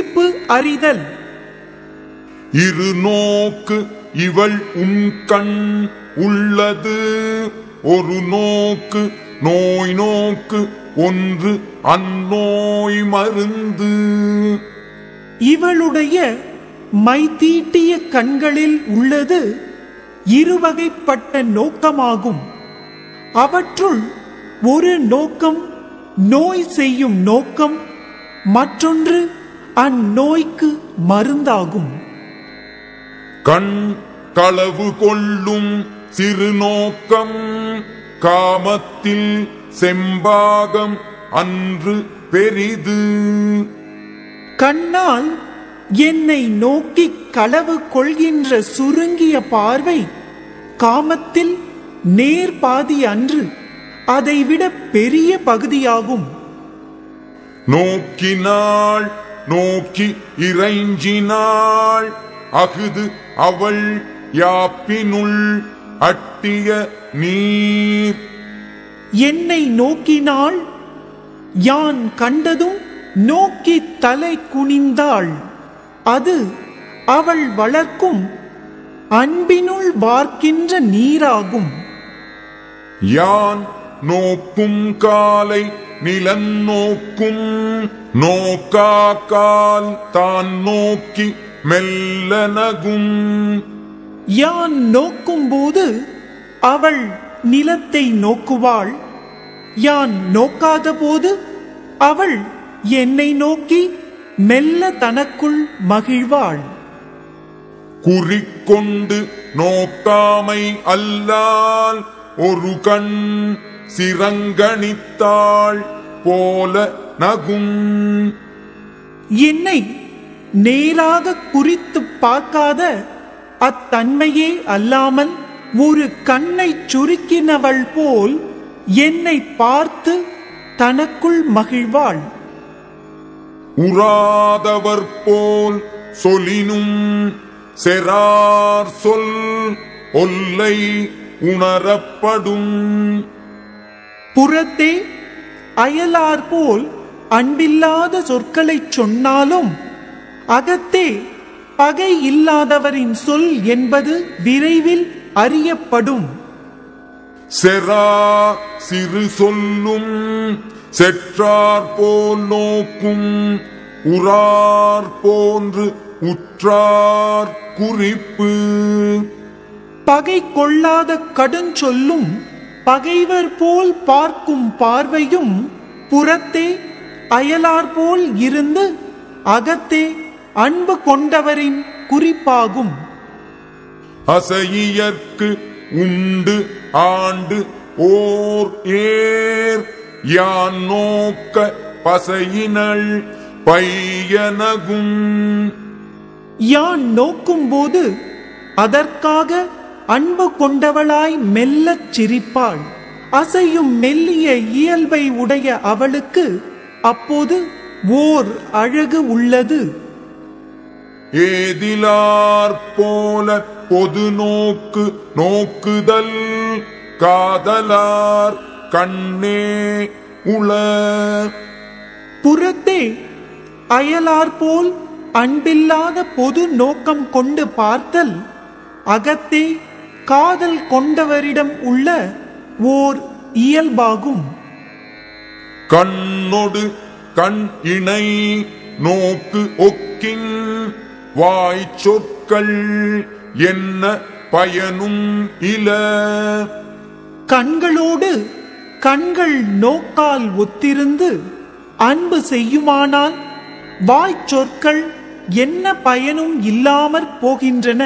குறிப்பு அறிதல். இரு நோக்கு இவள் உண்கண் உள்ளது, ஒரு நோக்கு நோய் நோக்கு ஒன்று அந்நோய் மருந்து. இவளுடைய மைதீட்டிய கண்களில் உள்ளது இருவகைப்பட்ட நோக்கமாகும். அவற்றுள் ஒரு நோக்கம் நோய் செய்யும் நோக்கம், மற்றொன்று அந்நோய்க்கு மருந்தாகும். கண் களவு கொள்ளும் சிறு நோக்கம் காமத்தில் செம்பாகம் அன்று பெரிது. கண்ணால் என்னை நோக்கி களவு கொள்கின்ற சுருங்கிய பார்வை காமத்தில் நேர்பாதி அன்று, அதைவிட பெரிய பகுதியாகும். நோக்கினாள் நோக்கி இறைஞ்சினாள், அஃது அவள் யாப்பினுள் அட்டிய நீர். என்னை நோக்கினாள், யான் கண்டதும் நோக்கி தலை குனிந்தாள், அது அவள் வளர்க்கும் அன்பினுள் வார்க்கின்ற நீராகும். யான் நோக்கும் காலை நிலன் நோக்கும், நோக்காக்கால் தான் நோக்கி மெல்ல நகும். யான் நோக்கும் போது அவள் நிலத்தை நோக்குவாள், யான் நோக்காத போது அவள் என்னை நோக்கி மெல்ல தனக்குள் மகிழ்வாள். குறிக்கொண்டு நோக்காமை அல்லால் ஒரு கண் சிரங்கணித்தாள் போல நகும். என்னை நேராக குறித்து பார்க்காத அத்தன்மையே அல்லாமல் ஒரு கண்ணை சுருக்கினவள் போல் என்னை பார்த்து தனக்குள் மகிழ்வாள். உறாதவர் போல் சொலினும் செரார் சொல் ஒல்லை உணரப்படும். புறத்தே அயலார் போல் அன்பில்லாத சொற்களை சொன்னாலும் அகத்தே பகை இல்லாதவரின் சொல் என்பது விரைவில் அறியப்படும். செரா சிறு சொல்லும் செற்றார் போல் நோக்கும், உறார் போன்று உற்றார் குறிப்பு. பகை கொள்ளாத கடுஞ்சொல்லும் பகைவர் போல் பார்க்கும் பார்வையும் புறத்தே அயலார் போல் இருந்து அகத்தே அன்பு கொண்டவரின் குறிப்பாகும். அசையற்கு உண்டு ஆண்டு ஓர் ஏர், யான் நோக்க பசையினள் பையனகும். யான் நோக்கும் போது அதற்காக அன்பு கொண்டவளாய் மெல்லச் சிரிப்பாள். அசையும் மெல்லிய இயல்பை உடைய அவளுக்கு அப்போது ஓர் அழகு உள்ளது. ஏதிலார் போல பொது நோக்கு நோக்குதல் காதலார் கண்ணே உள. புறத்தே அயலார் போல் அன்பில்லாத பொது நோக்கம் கொண்டு பார்த்தல் அகத்தே காதல் கொண்டவரிடம் உள்ள ஓர் இயல்பாகும். கண்ணொடு கண் இணை நோக்கு ஒக்கின், வாய் சொற்கள் என்ன பயனும் இல. கண்களோடு கண்கள் நோக்கால் ஒத்திருந்து அன்பு செய்யுமானால் வாய்ச்சொற்கள் என்ன பயனும் இல்லாமற் போகின்றன.